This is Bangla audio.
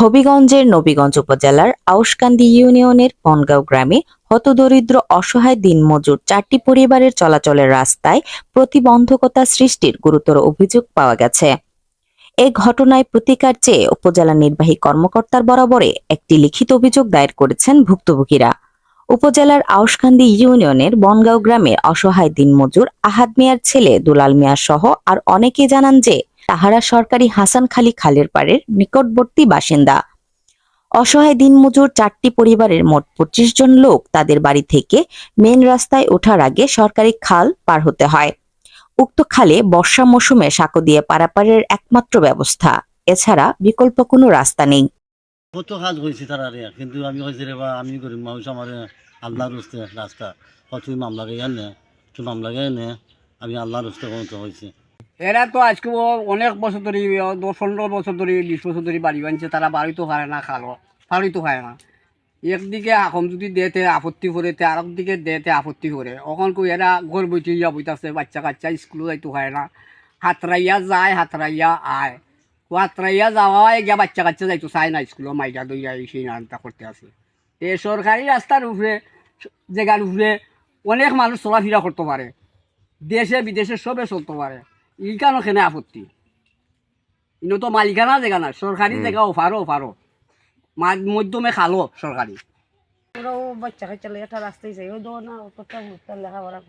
হবিগঞ্জের নবীগঞ্জ উপজেলার আউশকান্দি ইউনিয়নের বনগাঁও গ্রামে হতদরিদ্র অসহায় দিনমজুর 4টি পরিবারের চলাচলের রাস্তায় প্রতিবন্ধকতা সৃষ্টির গুরুতর অভিযোগ পাওয়া গেছে। এ ঘটনায় প্রতিকার চেয়ে উপজেলা নির্বাহী কর্মকর্তার বরাবরে একটি লিখিত অভিযোগ দায়ের করেছেন ভুক্তভোগীরা। উপজেলার আউশকান্দি ইউনিয়নের বনগাঁও গ্রামের অসহায় দিনমজুর আহাদ মিয়ার ছেলে দুলাল মিয়া সহ আর অনেকে জানান যে তাহারা সরকারি হাসানখালী খালের পাড়ের নিকটবর্তী বাসিন্দা। অসহায় দিনমজুর 4টি পরিবারের মোট 25 জন লোক তাদের বাড়ি থেকে মেন রাস্তায় ওঠার আগে সরকারি খাল পার হতে হয়। উক্ত খালে বর্ষা মৌসুমে সাঁকো দিয়ে পারাপারের একমাত্র ব্যবস্থা, এছাড়া বিকল্প কোনো রাস্তা নেই। কত কাজ হয়েছে তারা কিন্তু আমি হয়েছে রে বা আমি গরিব মানুষ আমার আল্লাহর রস্তে রাস্তা তুই মামলা গাই নে তুই মামলা গাই নে আমি আল্লাহর রস্তে কোনো হয়েছে। এরা তো আজকে অনেক বছর ধরে 10-15 বছর ধরে 20 বছর ধরে বাড়ি বানছে, তারা বাড়ি তো খায় না, খালো বাড়ি তো খায় না। একদিকে এখন যদি দেতে আপত্তি করে আরেকদিকে দেতে আপত্তি করে, এখন কই এরা ঘর বইতে ইয়া বইতাছে, বাচ্চা কাচ্চা স্কুলে যাইতে খায় না, হাতরাইয়া যায় হাতরাইয়া আয়, হাতরাইয়া যাওয়ায় গিয়া বাচ্চা কাচ্চা যাইতো চায় না স্কুলে, মাইটা দইয়া সেই নানটা করতে আছে। এ সরকারি রাস্তার উপরে জায়গার উপরে অনেক মানুষ চলাফেরা করতে পারে, দেশে বিদেশে সবে চলতে পারে, ই কেন কেনে আপত্তি? ইনো তো মালিকানা জায়গা না, সরকারি জায়গা ওফারো মধ্যমে খালো সরকারি। ওরাও বাচ্চা কাচ্চা লেগে একটা রাস্তায় যাই, ওই দো না লেখাপড়া